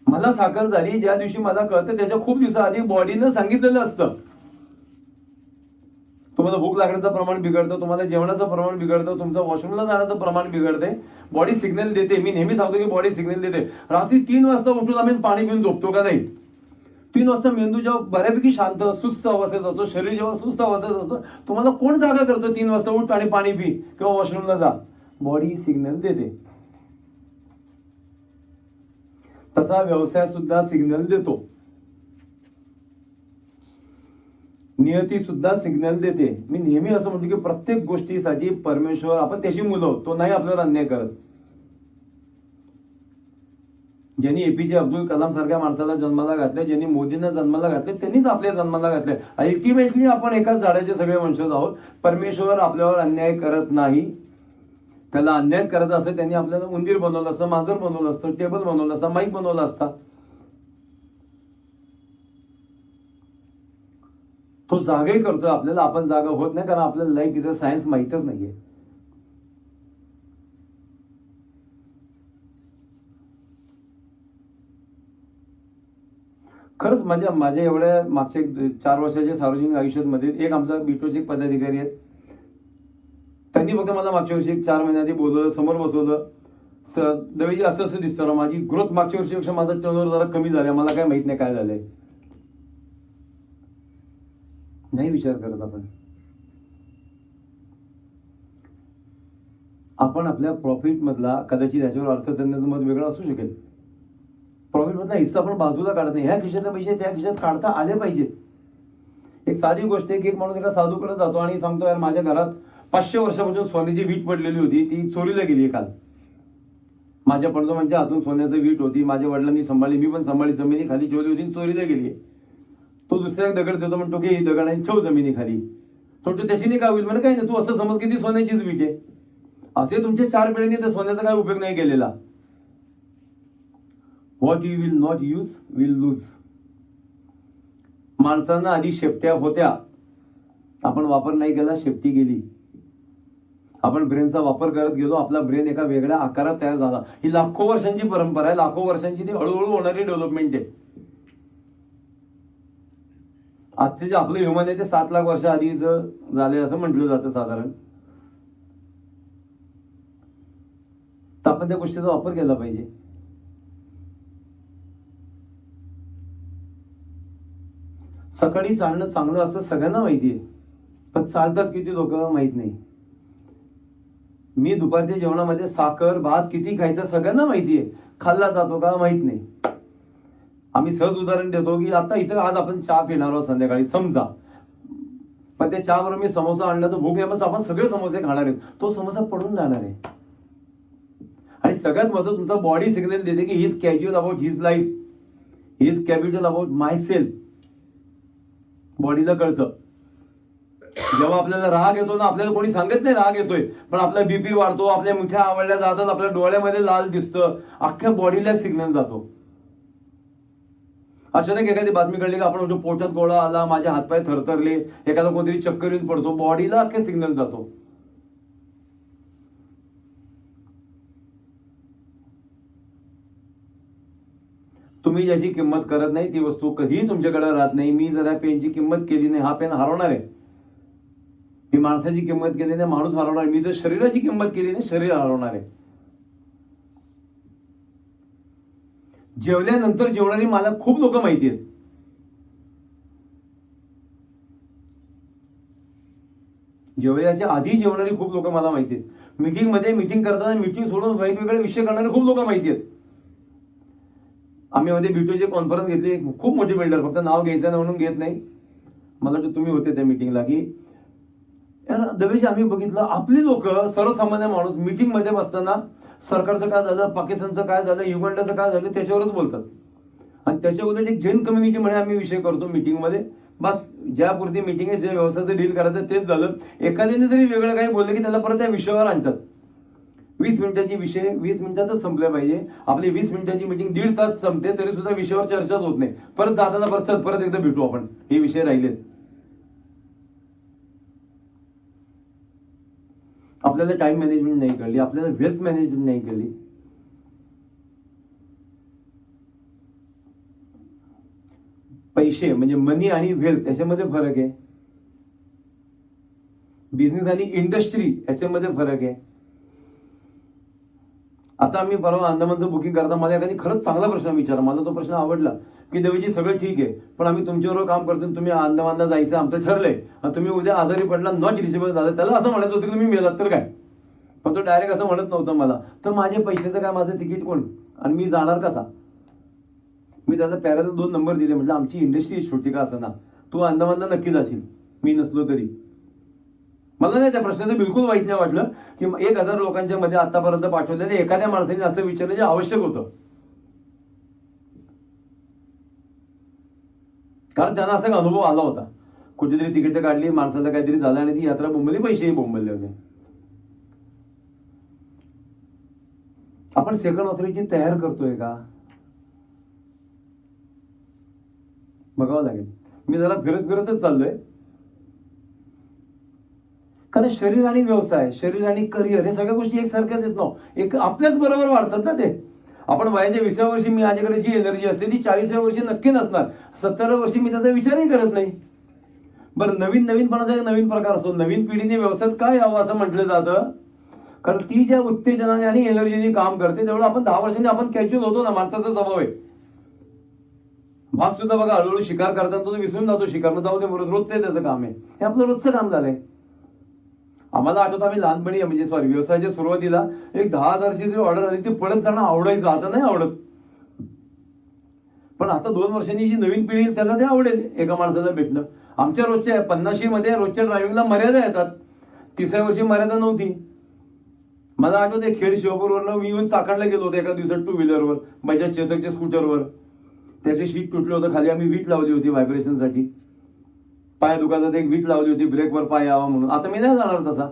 मला साखर झाली ज्या दिवशी मला कळतं त्याच्या खूप दिवसाआधी बॉडीनं सांगितलेलं असतं. तुम्हाला भूक लागण्याचं प्रमाण बिघडतं, तुम्हाला जेवणाचं प्रमाण बिघडतं, तुमचं वॉशरूमला जाण्याचं प्रमाण बिघडते. बॉडी सिग्नल देते. मी नेहमी सांगतो की बॉडी सिग्नल देते. रात्री 3 वाजता उठून आम्ही पाणी पिऊन झोपतो का नाही? 3 वाजता मेंदू जेव्हा बऱ्यापैकी शांत सुस्त अवस्थेत असतो, शरीर जेव्हा सुस्त अवस्थेत असतं, तुम्हाला कोण जागा करतं 3 वाजता उठ आणि पाणी पी किंवा वॉशरूमला जा? बॉडी सिग्नल देते. तसा व्यवसाय सुद्धा सिग्नल देतो. नियती सुद्धा सिग्नल देते. मी नेहमी असं म्हणतो की प्रत्येक गोष्टीसाठी परमेश्वर, आपण त्याची मुलं आहोत, तो नाही आपल्यावर अन्याय करत. ज्यांनी एपीजे अब्दुल कलाम सारख्या माणसाला जन्माला घातले, ज्यांनी मोदींना जन्माला घातले, त्यांनीच आपल्या जन्माला घातले. अल्टिमेटली आपण एकाच झाडाचे सगळे वंशज आहोत. परमेश्वर आपल्यावर अन्याय करत नाही. त्याला अन्याय करायचा असेल त्यांनी आपल्याला उंदीर बनवलं असतं, मांजर बनवलं असतं, टेबल बनवलं असतं, माईक बनवला असता. तो जागाही करतोय आपल्याला, आपण जागा होत नाही, कारण आपल्याला लाईफ इज अ सायन्स माहीतच नाहीये. खरंच माझ्या एवढ्या मागच्या 4 वर्षाच्या सार्वजनिक आयुष्यामध्ये एक आमचा बिटोचे पदाधिकारी आहेत. त्यांनी फक्त मला मागच्या वर्षी 4 महिन्याआधी बोलवलं, समोर बसवलं. दवेजी असं असं दिसतं ना, माझी ग्रोथ मागच्या वर्षीपेक्षा माझा टर्नओव्हर जरा कमी झाला, मला काय माहित नाही काय झालंय. नाही विचार करत आपण आपल्या प्रॉफिट मधला, कदाचित याच्यावर अर्थतज्ञाचं मत वेगळं असू शकेल, प्रॉफिट मधला हिस्सा आपण बाजूला काढत नाही. ह्या खिशातले पैसे त्या खिशात काढता आले पाहिजेत. एक साधी गोष्ट आहे की एक माणूस एका साधूकडे जातो आणि सांगतो, यार माझ्या घरात 500 वर्षापासून सोन्याची वीट पडलेली होती, ती चोरीला गेली काल. माझ्या पणजोबांच्या हातून सोन्याची वीट होती, माझ्या वडिलांनी सांभाळली, मी पण सांभाळली, जमिनी खाली ठेवली होती, चोरीला गेली. तो दुसऱ्या दगड देतो, म्हणतो की ही दगड आणि ठेव जमिनी खाली. तो त्याची नाही काय होईल? म्हणजे काही नाही, तू असं समज की ती सोन्याचीच वीट आहे. असे तुमचे 4 पिढ्यांनी तर सोन्याचा काय उपयोग नाही केलेला. What you will not use will lose. माणसांना आधी शेपट्या होत्या, आपण वापर नाही केला, शेपटी गेली. आपण ब्रेनचा वापर करत गेलो, आपला ब्रेन एका वेगळ्या आकारात तयार झाला. ही लाखो वर्षांची परंपरा आहे, लाखो वर्षांची ती हळूहळू होणारी डेव्हलपमेंट आहे. आजचे जे आपलं ह्युमन आहे ते 7 लाख वर्ष आधीच झाले असं म्हटलं जातं साधारण. तर आपण त्या गोष्टीचा वापर केला पाहिजे. सकाळी चालणं चांगलं असं सगळ्यांना माहिती आहे, पण चालतात किती लोक माहित नाही. मी दुपारच्या जेवणामध्ये साखर भात किती खायचं सगळ्यांना माहिती आहे, खाल्ला जातो का माहित नाही. आम्ही सहज उदाहरण देतो की आता इथं आज आपण चहा पिणार आहोत संध्याकाळी समजा, पण त्या चहावर मी समोसा आणला तर भूक लागल्यास आपण सगळे समोसे खाणार आहेत, तो समोसा पडून जाणार आहे. आणि सगळ्यात महत्त्वाचं तुमचा बॉडी सिग्नल देते की he is casual about his life, he is capital about my self. बॉडीला कळतं. जेव्हा आपल्याला राग येतो ना, आपल्याला कोणी सांगत नाही राग येतोय, पण आपला बीपी वाढतो, आपल्या मिठ्या आवडल्या जातात, आपल्या डोळ्यामध्ये लाल दिसतं, अख्ख्या बॉडीला सिग्नल जातो. अचानक एखादी बातमी कळली की आपण म्हणतो पोटात गोळा आला, माझे हातपाय थरथरले, एखादा कोणतरी चक्कर येऊन पडतो, बॉडीला अख्खे सिग्नल जातो. तुम्ही ज्याची किंमत करत नाही ती वस्तू कधीही तुमच्याकडे राहत नाही. मी जरा पेनची किंमत केली नाही, हा पेन हरवणार आहे. मी माणसाची किंमत केली नाही, माणूस हरवणार आहे. मी जर शरीराची किंमत केली नाही, शरीर हरवणार आहे. जेवल्यानंतर जेवणारी मला खूप लोक माहिती आहेत. जेवल्याच्या आधी जेवणारी खूप लोक मला माहिती आहेत. मीटिंगमध्ये मीटिंग करताना मीटिंग सोडून वेगवेगळे विषय करणारे खूप लोक माहिती आहेत. आम्ही मध्ये ब्युटीची कॉन्फरन्स घेतली, खूप मोठी बिल्डर, फक्त नाव घ्यायचं नाही म्हणून घेत नाही, मला वाटतं तुम्ही होते त्या मीटिंगला, की दवेजी आम्ही बघितलं आपली लोक सर्वसामान्य माणूस मीटिंग मध्ये बसताना सरकारचं काय झालं, पाकिस्तानचं काय झालं, युगांडाचं काय झालं त्याच्यावरच बोलतात. आणि त्याच्या उलट एक जैन कम्युनिटी मध्ये आम्ही विषय करतो मीटिंगमध्ये, बस ज्यापुरती मीटिंग आहे, जे व्यवसायाचं डील करायचं तेच झालं. एखाद्याने जरी वेगळं काही बोललं की त्याला परत त्या विषयावर आणतात. 20 मिनिटाची विषय 20 मिनिटातच संपले पाहिजे. आपली 20 मिनिटाची मीटिंग 1.5 तास संपते तरी सुद्धा विषयावर चर्चाच होत नाही. परत जाताना परत एकदा भेटू आपण, हे विषय राहिलेत. आपल्याला टाइम मॅनेजमेंट नाही कळली, आपल्याला वेल्थ मॅनेजमेंट नाही कळली. पैसे म्हणजे मनी आणि वेल्थ याच्यामध्ये फरक आहे. बिझनेस आणि इंडस्ट्री याच्यामध्ये फरक आहे. आता मी परवा अंदमानचं बुकिंग करता मला एखादी खरंच चांगला प्रश्न विचारला. मला तो प्रश्न आवडला की देवीजी सगळं ठीक आहे, पण आम्ही तुमच्याबरोबर काम करतो, तुम्ही अंदमानला जायचं आमचं ठरलंय, आणि तुम्ही उद्या आजारी पडला, नॉट रिचेबल झालं, त्याला असं म्हणायचं होतं की तुम्ही मेलात तर काय. पण तो डायरेक्ट असं म्हणत नव्हता मला. तर माझ्या पैशाचं काय, माझं तिकीट कोण आणि मी जाणार कसा. मी त्याला पॅरल 2 नंबर दिले. म्हटलं आमची इंडस्ट्री छोटी का असं ना, तू अंदमानला नक्की जाशील मी नसलो तरी. मला नाही त्या प्रश्नाचं बिलकुल वाईट नाही वाटलं की 1000 लोकांच्या मध्ये आतापर्यंत पाठवलेले एखाद्या माणसाने असं विचारलं जे आवश्यक होतं. कारण त्यांना असा एक अनुभव आला होता, कुठेतरी तिकीट काढली, माणसाला काहीतरी झालं आणि ती यात्रा बोंबली, पैसेही बोंबलले होते. आपण सेकंड ऑथॉरिटी तयार करतोय का बघावं लागेल. मी जरा फिरतच चाललोय. कारण शरीर आणि व्यवसाय, शरीर आणि करिअर हे सगळ्या गोष्टी एकसारख्याच आहेत ना, एक आपल्याच बरोबर वाढतात ना ते. आपण वयाच्या 20व्या वर्षी माझ्याकडे जी एनर्जी असते ती 40व्या वर्षी नक्की नसणार. 70व्या वर्षी मी त्याचा विचारही करत नाही. बरं, नवीनपणाचा एक नवीन प्रकार असतो. नवीन पिढीने व्यवसायात काय यावं असं म्हटलं जातं, कारण ती ज्या उत्तेजनाने आणि एनर्जीने काम करते तेवढं आपण 10 वर्षांनी आपण कॅज्युअल होतो ना, माणसाचा स्वभाव आहे. भाग सुद्धा बघा, हळूहळू शिकार करताना तो विसरून जातो. शिकार जाऊ दे, रोजचं आहे त्याचं काम आहे, हे आपलं रोजचं काम झालंय. आम्हाला आठवतं आम्ही लहानपणी म्हणजे व्यवसायाच्या सुरुवातीला एक 10,000ची जरी ऑर्डर आली ती पळत जाणं आवडायचं. आता नाही आवडत. पण आता 2 वर्षांनी जी नवीन पिढी येईल त्याला ते आवडेल एका माणसाला भेटणं. आमच्या रोजच्या 50 मध्ये रोजच्या ड्रायव्हिंगला मर्यादा येतात. 30व्या वर्षी मर्यादा नव्हती. मला आठवतं खेड शिवपूरवरनं मी येऊन चाकणला गेलो होतो एका दिवसात 2 व्हीलरवर, माझ्या चेतकच्या स्कूटरवर. त्याचे शीट तुटलं होतं, खाली आम्ही वीट लावली होती व्हायब्रेशनसाठी. पाय दुखायचा एक वीट लावली होती ब्रेकवर पाय यावा म्हणून. आता मी नाही जाणार तसा,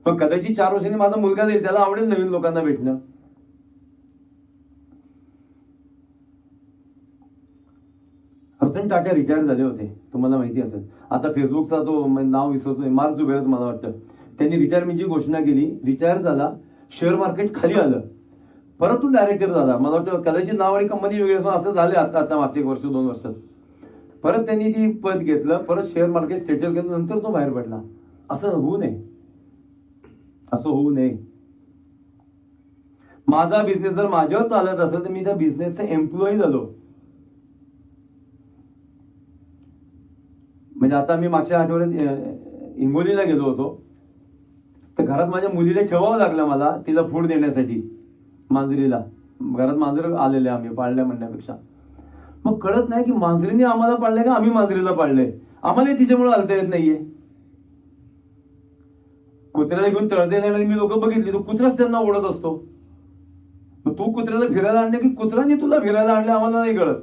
पण कदाचित 4 वर्षांनी माझा मुलगा जाईल, त्याला आवडेल नवीन लोकांना भेटणं. रतन टाटा रिटायर झाले होते, तुम्हाला माहिती असेल. आता फेसबुकचा तो नाव विसरतोय, मार्क झुकरबर्ग मला वाटतं. त्यांनी रिटायरमेंटची घोषणा केली, रिटायर झाला, शेअर मार्केट खाली आलं, परत तो डायरेक्टर झाला. मला वाटतं कदाचित नाव आणि कंपनी वेगळी असं झाले आता मागच्या 1 वर्ष 2 वर्षात. परत त्यांनी ती पद घेतलं, परत शेअर मार्केट सेटल केलं, नंतर तो बाहेर पडला. असं होऊ नये, असं होऊ नये. माझा बिझनेस जर माझ्यावर चालत असेल तर मी त्या बिझनेसचा एम्प्लॉई झालो. म्हणजे आता मी मागच्या आठवड्यात हिंगोलीला गेलो होतो, तर घरात माझ्या मुलीला ठेवावं लागलं मला, तिला फूड देण्यासाठी. मांजरीला घरात मांजर आलेले आम्ही पाळल्या म्हणण्यापेक्षा. मग कळत नाही की मांजरीने आम्हाला पाळलंय का आम्ही मांजरीला पाळलंय. आम्हाला तिच्यामुळे हलता येत नाहीये. कुत्र्याला घेऊन तळजेला मी लोक बघितली, तो कुत्राच त्यांना ओढत असतो. मग तू कुत्र्याला फिरायला आणले की कुत्र्याने तुला फिरायला आणले आम्हाला नाही कळत.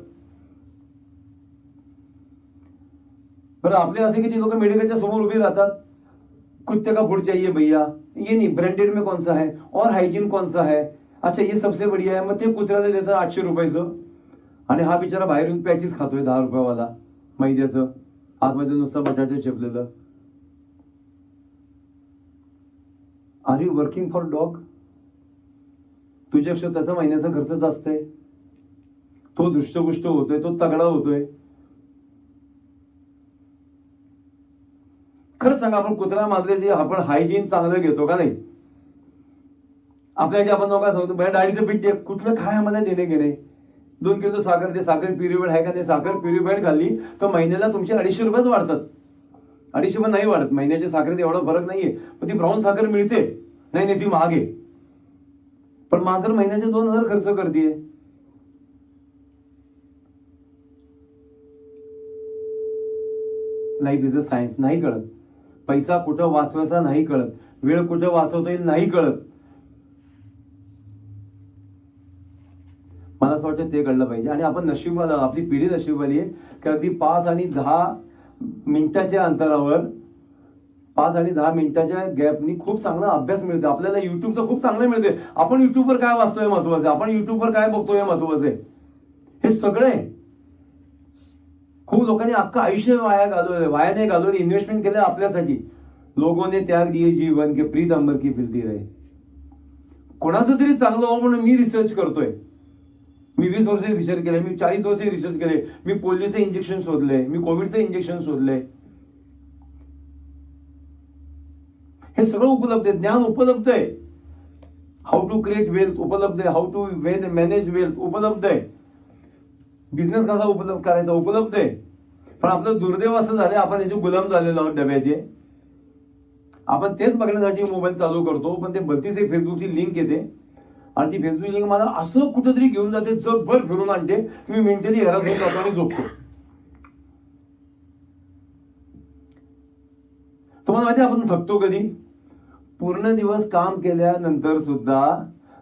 बरं, आपले असे की ती लोक मेडिकलच्या समोर उभी राहतात, कुत्ते का फूड चाहिए भैया, ये नहीं ब्रांडेड में कौन सा है और हाइजीन कौन सा है, अच्छा ये सबसे बढ़िया है. मग ते कुत्र्याला देतात 800 रुपयाचं, आणि हा बिचारा बाहेर येऊन पॅचीस खातोय 10 रुपयावाला मैद्याचं, आतमध्ये नुसतं बटाटे चिपलेलं. Are you working for dog? तुझ्यापेक्षा त्याचा महिन्याचा खर्च जास्त आहे. तो दृष्टपुष्ट होतोय, तो तगडा होतोय. खरं सांगा, आपण कुत्रा मांजरेचे आपण हायजीन चांगलं घेतो का नाही? आपल्या आपण काय सांगतो, बाहेर डाळीचं पीठ दे, कुठलं काय आम्हाला देणे घेणे. 2 किलो साखर दे, साखर प्युरिफाईड आहे का नाही. साखर प्युरिफाईड खाल्ली तर महिन्याला तुमचे 250 रुपयेच वाढतात. 250 पण नाही वाढत, महिन्याच्या साखरेत एवढा फरक नाहीये. पण ती ब्राऊन साखर मिळते, नाही ती महाग आहे. पण मांजर महिन्याचे 2000 खर्च करते. लाईफ इज अ सायन्स, नाही कळत. पैसा कुठं वाचवायचा नाही कळत, वेळ कुठं वाचवता येईल नाही कळत. मला असं वाटतं ते कळलं पाहिजे. आणि आपण नशीबवाला, आपली पिढी नशीबवाली आहे की अगदी 5 आणि 10 मिनिटाच्या अंतरावर 5 आणि 10 मिनिटाच्या गॅपनी खूप चांगला अभ्यास मिळते आपल्याला. युट्यूबचं खूप चांगलं मिळते. आपण युट्यूबवर काय वाचतोय महत्वाचं आहे, आपण युट्यूबवर काय बघतोय महत्वाचं आहे. हे सगळं आहे. खूप लोकांनी अख्खं आयुष्य वाया नाही घालवलं, इन्व्हेस्टमेंट केलं आपल्यासाठी. लोगों ने त्याग दिए जीवन के प्रीत अंबर की फिरती रहे. कोणाचं तरी चांगलं हो म्हणून मी रिसर्च करतोय. मी 20 वर्ष रिसर्च केले, मी 40 वर्ष रिसर्च केले. मी पोलिओचं इंजेक्शन शोधलंय, मी कोविडचं इंजेक्शन शोधलंय. हे सगळं उपलब्ध आहे, ज्ञान उपलब्ध आहे. हाऊ टू क्रिएट वेल्थ उपलब्ध आहे, हाऊ टू मॅनेज वेल्थ उपलब्ध आहे, बिझनेस कसा उपलब्ध करायचा उपलब्ध आहे. पण आपलं दुर्दैव असं झालंय, आपण याचे गुलाम झालेलो आहोत डब्याचे. आपण तेच बघण्यासाठी मोबाईल चालू करतो, पण ते भलतीच एक फेसबुकची लिंक येते आणि ती फेसबुक लिंक मला असं कुठंतरी घेऊन जाते, जगभर फिरून आणते की मी मेंटली हॅरास होऊन जातो आणि झोपतो. तुम्हाला माहिती आपण थकतो कधी? पूर्ण दिवस काम केल्यानंतर सुद्धा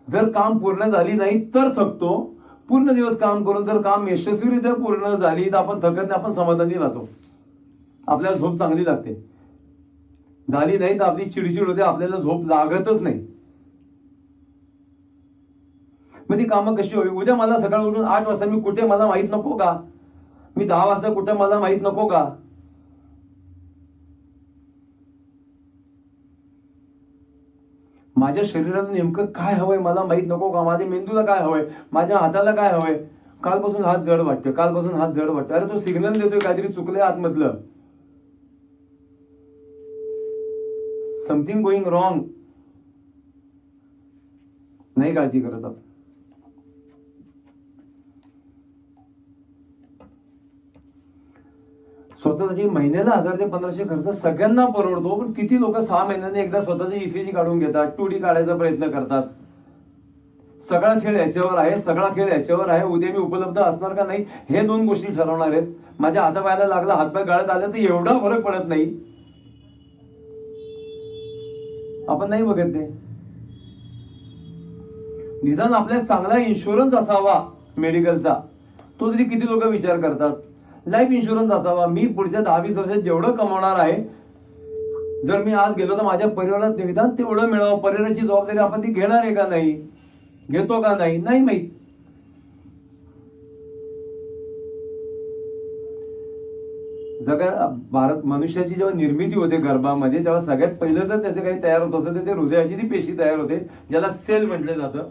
जर काम पूर्ण झाली नाही तर थकतो. पूर्ण दिवस काम करून जर काम यशस्वीरित्या पूर्ण झाली तर आपण थकत नाही, आपण समाधानी राहतो, आपल्याला झोप चांगली लागते. झाली नाही तर आपली चिडचिड होते, आपल्याला झोप लागतच नाही. मग ती कामं कशी हवी? उद्या मला सकाळ उठून 8 वाजता मी कुठे मला माहित नको का? मी 10 वाजता कुठे मला माहित नको का? माझ्या शरीराला नेमकं काय हवंय मला माहित नको का? माझ्या मेंदूला काय हवंय, माझ्या हाताला काय हवंय? कालपासून हात जड वाटतोय, कालपासून हात जड वाटतोय. अरे तो सिग्नल देतोय काहीतरी चुकलंय आतमधलं, समथिंग गोइंग रॉंग. नाही काळजी करत आपण. स्वतःसाठी महिन्याला 1000 ते 1500 खर्च सगळ्यांना परवडतो. पण किती लोक 6 महिन्यांनी एकदा स्वतःची ईसीजी काढून घेतात, 2D काढायचा प्रयत्न करतात. सगळा खेळ याच्यावर आहे, सगळा खेळ याच्यावर आहे. उद्या मी उपलब्ध असणार का नाही हे 2 गोष्टी ठरवणार आहेत. माझ्या हातापायाला लागला, हातपाय गळत आले तर एवढा फरक पडत नाही, आपण नाही बघत ते. निदान आपल्याला चांगला इन्शुरन्स असावा मेडिकलचा, तो तरी किती लोक विचार करतात. लाईफ इन्शुरन्स असावा. मी पुढच्या 10-20 वर्षात जेवढं कमवणार आहे, जर मी आज गेलो तर माझ्या परिवारात निदान तेवढं मिळावं. परिवाराची जबाबदारी आपण ती घेणार आहे का नाही, घेतो का नाही, नाही माहित. भारत मनुष्याची जेव्हा निर्मिती होते गर्भामध्ये, तेव्हा सगळ्यात पहिलं जर त्याचं काही तयार होत असेल तर ते हृदयाची ती पेशी तयार होते, ज्याला सेल म्हटलं जातं.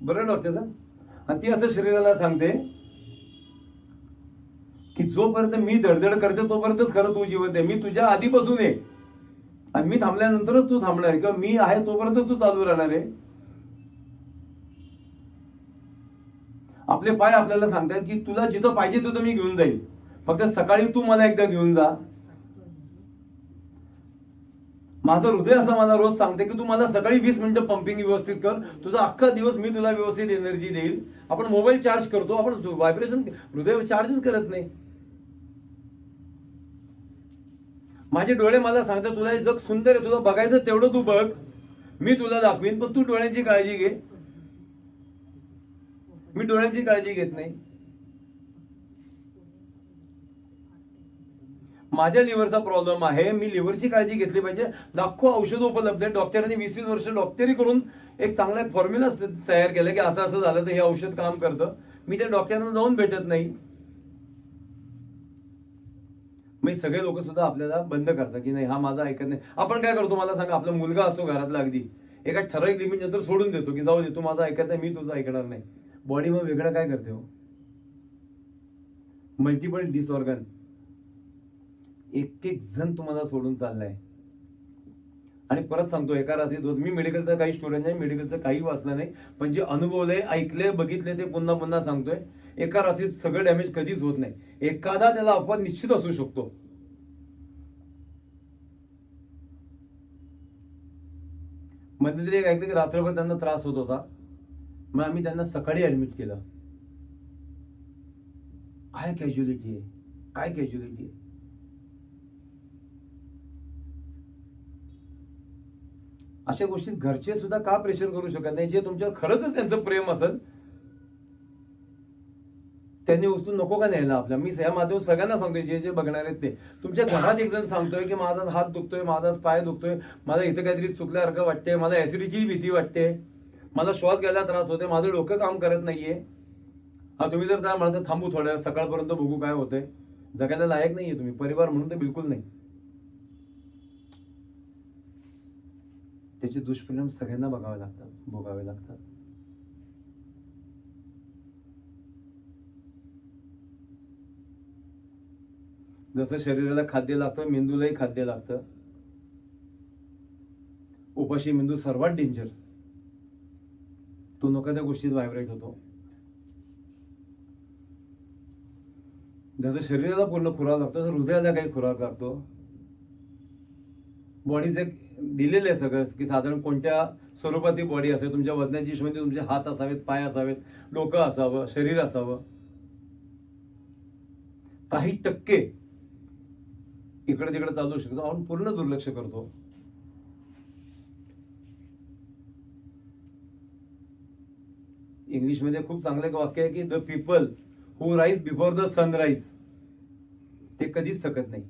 बरं डॉक्टर साहेब? आणि ती असं शरीराला सांगते की जोपर्यंत मी धडधड करते तोपर्यंतच खरं तू जिवंत आहे. मी तुझ्या आधीपासून आहे आणि मी थांबल्यानंतरच तू थांबणार, किंवा मी आहे तोपर्यंत तू चालू राहणार आहे. आपले पाय आपल्याला सांगतात की तुला जिथं पाहिजे तिथं मी घेऊन जाईल, फक्त सकाळी तू मला एकदा घेऊन जा. माझं हृदय असं मला रोज सांगते की तू मला सकाळी 20 मिनिटं पंपिंग व्यवस्थित कर, तुझा अख्खा दिवस मी तुला व्यवस्थित एनर्जी देईल. आपण मोबाईल चार्ज करतो, आपण व्हायब्रेशन हृदय चार्जच करत नाही. माझे डोळे मला सांगतात तुला हे जग सुंदर आहे, तुला बघायचं तेवढं तू बघ, मी तुला दाखवीन, पण तू डोळ्यांची काळजी घे. मी डोळ्यांची काळजी घेत नाही. माझ्या लिव्हरचा प्रॉब्लेम आहे, मी लिव्हरची काळजी घेतली पाहिजे. लाखो औषधं उपलब्ध आहेत. डॉक्टरांनी 20-20 वर्ष डॉक्टरी करून एक चांगला फॉर्म्युला तयार केला की असं असं झालं तर हे औषध काम करतं. मी त्या डॉक्टरांना जाऊन भेटत नाही. मग सगळे लोक सुद्धा आपल्याला बंद करतात की नाही हा माझा ऐकत नाही. आपण काय करतो मला सांगा? आपला मुलगा असतो घरातला, अगदी एका ठराविक लिमिट नंतर सोडून देतो की जाऊ दे, तू माझा ऐकत नाही, मी तुझं ऐकणार नाही. बॉडी मग वेगळं काय करते हो? मल्टिपल डिसऑर्गन. एक जण तुम्हाला सोडून चाललाय. आणि परत सांगतो, एका रात्रीत मी मेडिकलचा काही स्टुडंट नाही, मेडिकलचं काही वाचलं नाही, पण जे अनुभवलंय, ऐकले, बघितले ते पुन्हा पुन्हा सांगतोय. एका रात्रीत सगळं डॅमेज कधीच होत नाही. एखादा त्याला अपवाद निश्चित असू शकतो. मध्यंतरी एक ऐकलं की रात्रभर त्यांना त्रास होत होता, मग आम्ही त्यांना सकाळी ऍडमिट केलं. काय कॅज्युअलिटी आहे, काय कॅज्युअलिटी आहे. अशा गोष्टीत घरचे सुद्धा का प्रेशर करू शकत नाही? जे तुमच्यावर खरंच त्यांचं प्रेम असेल त्यांनी उचलून नको का न्यायला आपल्या. मी ह्या माध्यमातून सगळ्यांना सांगतोय, जे जे बघणार आहेत ते, तुमच्या घरात एक जण सांगतोय की माझा हात दुखतोय, माझा पाय दुखतोय, मला इथं काहीतरी चुकल्यासारखं वाटते, मला ऍसिडिटीची भीती वाटते, मला श्वास घ्यायला त्रास होते, माझं डोकं काम करत नाहीये. हा, तुम्ही जर त्या माणसं थांबू थोड्या सकाळपर्यंत बघू काय होतंय, जगायला लायक नाहीये तुम्ही, परिवार म्हणून तर बिलकुल नाही. त्याचे दुष्परिणाम सगळ्यांना बघावे लागतात, भोगावे लागतात. जसं शरीराला खाद्य लागतं, मेंदूलाही खाद्य लागतं. उपाशी मेंदू सर्वात डेंजर, तो नको त्या गोष्टीत व्हायब्रेट होतो. जसं शरीराला पूर्ण खुराक लागतो तसं हृदयाला काही खुराक लागतो. बॉडीचे दिलेले आहे सगळं की साधारण कोणत्या स्वरूपात ती बॉडी असेल, तुमच्या वजनाची हिशोबाने तुमचे हात असावेत, पाय असावेत, डोकं असावं, शरीर असावं. काही टक्के इकडे तिकडे चालू शकतो, आपण पूर्ण दुर्लक्ष करतो. इंग्लिशमध्ये खूप चांगलं एक वाक्य आहे की the people who rise before the sunrise, ते कधीच थकत नाही.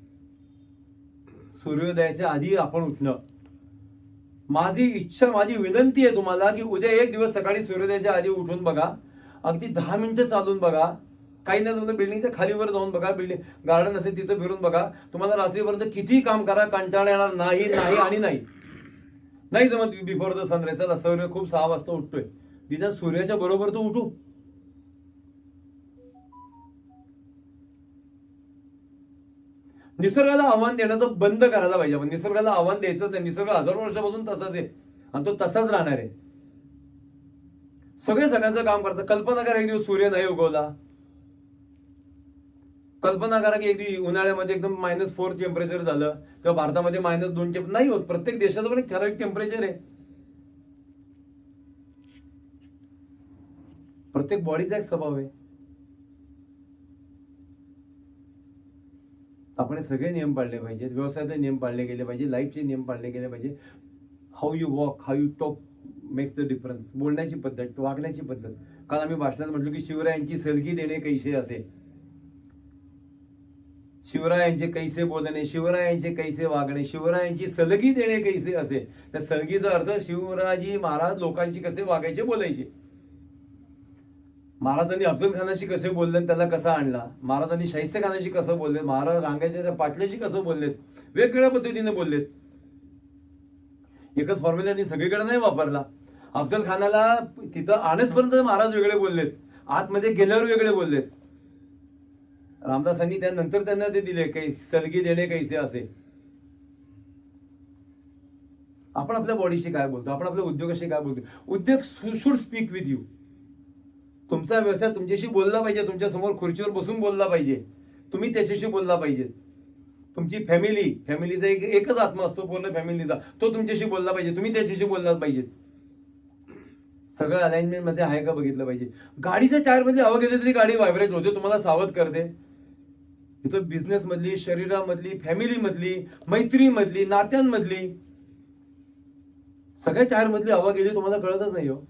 सूर्योदयाच्या आधी आपण उठणं. माझी इच्छा, माझी विनंती आहे तुम्हाला की उद्या एक दिवस सकाळी सूर्योदयाच्या आधी उठून बघा, अगदी 10 मिनिटं चालून बघा, काही नाही जमलं बिल्डिंगच्या खालीवर जाऊन बघा, बिल्डिंग गार्डन असेल तिथं फिरून बघा. तुम्हाला रात्रीपर्यंत किती काम करा, कंटाळा येणार नाही नाही आणि नाही. नाही जमत बिफोर द सनराईज, चला सूर्य खूप 6 वाजता उठतोय, तिथं सूर्याच्या बरोबर तो उठू. निसर्गाला आव्हान देण्याचं बंद करायला पाहिजे. आपण निसर्गाला आव्हान द्यायचंच नाही. निसर्ग हजारो वर्षापासून तसाच आहे आणि तो तसाच राहणार आहे. सगळ्यांचं काम करतात. कल्पना करा एक दिवस सूर्य नाही उगवला, कल्पना करा की एक दिवस उन्हाळ्यामध्ये एकदम -4 टेम्परेचर झालं किंवा भारतामध्ये -2 नाही होत. प्रत्येक देशाचं पण एक ठराविक टेम्परेचर आहे. प्रत्येक बॉडीचा एक स्वभाव आहे. आपण हे सगळे नियम पाळले पाहिजेत. व्यवसायाचे नियम पाळले गेले पाहिजे, लाईफचे नियम पाळले गेले पाहिजे. How you walk, how you talk makes the difference. बोलण्याची पद्धत, वागण्याची पद्धत. काल आम्ही भाषणात म्हटलो की शिवरायांची सलगी देणे कैसे असे, शिवरायांचे कैसे बोलणे, शिवरायांचे कैसे वागणे, शिवरायांची सलगी देणे कैसे असे. त्या सलगीचा अर्थ शिवराजी महाराज लोकांशी कसे वागायचे, बोलायचे. महाराजांनी अफजल खानाशी कसे बोलले, त्याला कसा आणला, महाराजांनी शाहिस्ते खानाशी कसं बोलले, महाराज रांगाच्या त्या पाटल्याशी कसं बोललेत, वेगवेगळ्या पद्धतीने बोललेत. एकच फॉर्म्युला सगळीकडे नाही वापरला. अफजल खानाला तिथं आणेपर्यंत महाराज वेगळे बोललेत, आतमध्ये गेल्यावर वेगळे बोललेत. रामदासांनी त्यानंतर त्यांना ते दिले काही सलगी देणे कैसे असे. आपण आपल्या बॉडीशी काय बोलतो, आपण आपल्या उद्योगाशी काय बोलतो. उद्योग शुड स्पीक विथ यू. तुमचा व्यवसाय तुमच्याशी बोलला पाहिजे, तुमच्या समोर खुर्चीवर बसून बोलला पाहिजे, तुम्ही त्याच्याशी बोलला पाहिजे. तुमची फॅमिलीचा एकच आत्मा असतो पूर्ण फॅमिलीचा, तो तुमच्याशी बोलला पाहिजे, तुम्ही त्याच्याशी बोलला पाहिजे. सगळं अलाइनमेंट मध्ये आहे का बघितलं पाहिजे. गाडीच्या टायर मध्ये हवा गेली तरी गाडी व्हायब्रेट होते, तुम्हाला सावध करते. इथं बिझनेस मधली, शरीरामधली, फॅमिली मधली, मैत्रीमधली, नात्यांमधली, सगळ्या टायर मधली हवा गेली तुम्हाला कळतच नाही हो.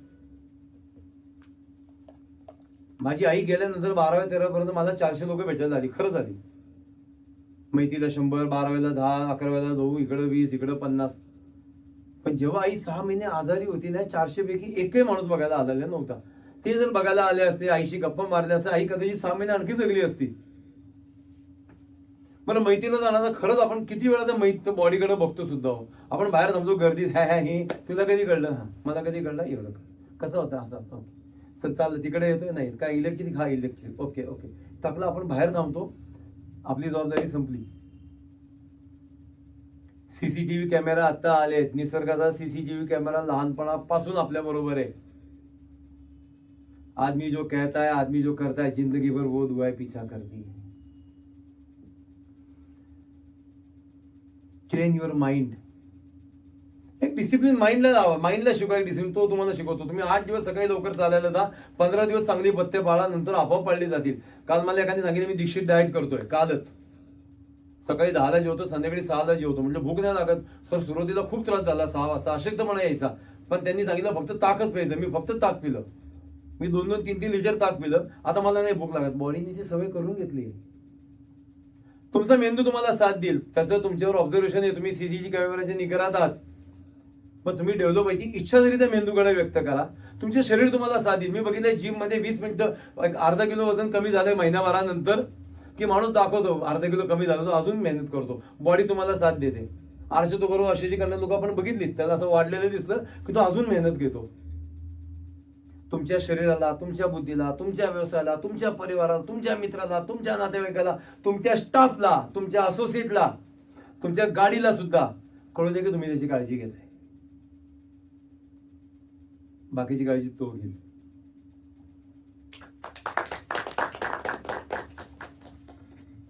माझी आई गेल्यानंतर 12व्या 13व्या पर्यंत मला 400 लोक भेटायला आली, खरंच आली. मैत्रीला 100, 12व्याला 10, 11व्याला 9, इकडं 20, इकडं 50. पण जेव्हा आई 6 महिने आजारी होती ना, 400 पैकी एकही माणूस बघायला आलेला नव्हता. ते जर बघायला आले असते, आईशी गप्पा मारल्या असते, आई कदाचित 6 महिने आणखी जगली असती. बरं, मैत्रीला जाणार खरंच आपण किती वेळा त्या मैत्री बॉडीकडे बघतो सुद्धा हो. आपण बाहेर थांबतो गर्दीत, हे तुला कधी कळलं, हा मला कधी कळलं, एवढं कसं होतं, असं होतं, सर चाललं तिकडे येतोय, नाही काय इलेक्ट्रिक, हा इलेक्ट्रिक, ओके ओके टाकलं. आपण बाहेर थांबतो, आपली जबाबदारी संपली. सीसीटीव्ही कॅमेरा आता आलेत. निसर्गाचा सीसीटीव्ही कॅमेरा लहानपणापासून आपल्या बरोबर आहे. आदमी जो कहता है, आदमी जो करता है, जिंदगी भर वो दुआएं पीछा करती है. Train your mind. एक डिसिप्लिन माइंडला लावा, माइंडला शिकवा एक डिसिप्लिन, तो तुम्हाला शिकवतो. तुम्ही 8 दिवस सकाळी लवकर चालायला जा, 15 दिवस चांगली पथ्य पाळा, नंतर आपोआप पाळली जातील. काल मला एखादी सांगितलं मी दीक्षित डाएट करतोय, कालच सकाळी 10ला जेवतो, संध्याकाळी 6ला जेवतो. म्हणजे भूक नाही लागत. सर सुरुवातीला खूप त्रास झाला, 6 वाजता अशक्तपणा यायचा, पण त्यांनी सांगितलं फक्त ताकच प्यायचं. मी फक्त ताक पिलं. मी 2-2, 3-3 लिटर ताक पिलं, आता मला नाही भूक लागत. बॉडीने ती सवय करून घेतली. तुमचा मेंदू तुम्हाला साथ देईल, त्याचं तुमच्यावर ऑब्झर्वेशन आहे, तुम्ही सीसीजी कॅमेऱ्याच्या निकरात आहात. मग तुम्ही डेव्हलप व्हायची इच्छा जरी त्या मेंदूकडे व्यक्त करा, तुमचे शरीर तुम्हाला साथ देईल. मी बघितलंय जिम मध्ये 20 मिनिटं अर्धा किलो वजन कमी झालंय महिन्याभरानंतर, की माणूस दाखवतो अर्धा किलो कमी झालं, तो अजून मेहनत करतो, बॉडी तुम्हाला साथ देते. आरशे तो करू अशी करणारे लोक आपण बघितली, त्याला असं वाढलेलं दिसलं की तो अजून मेहनत घेतो. तुमच्या शरीराला, तुमच्या बुद्धीला, तुमच्या व्यवसायाला, तुमच्या परिवाराला, तुमच्या मित्राला, तुमच्या नातेवाईकाला, तुमच्या स्टाफला, तुमच्या असोसिएटला, तुमच्या गाडीला सुद्धा कळू दे की तुम्ही त्याची काळजी घेताय. बाकीची काळजी तो घेईल.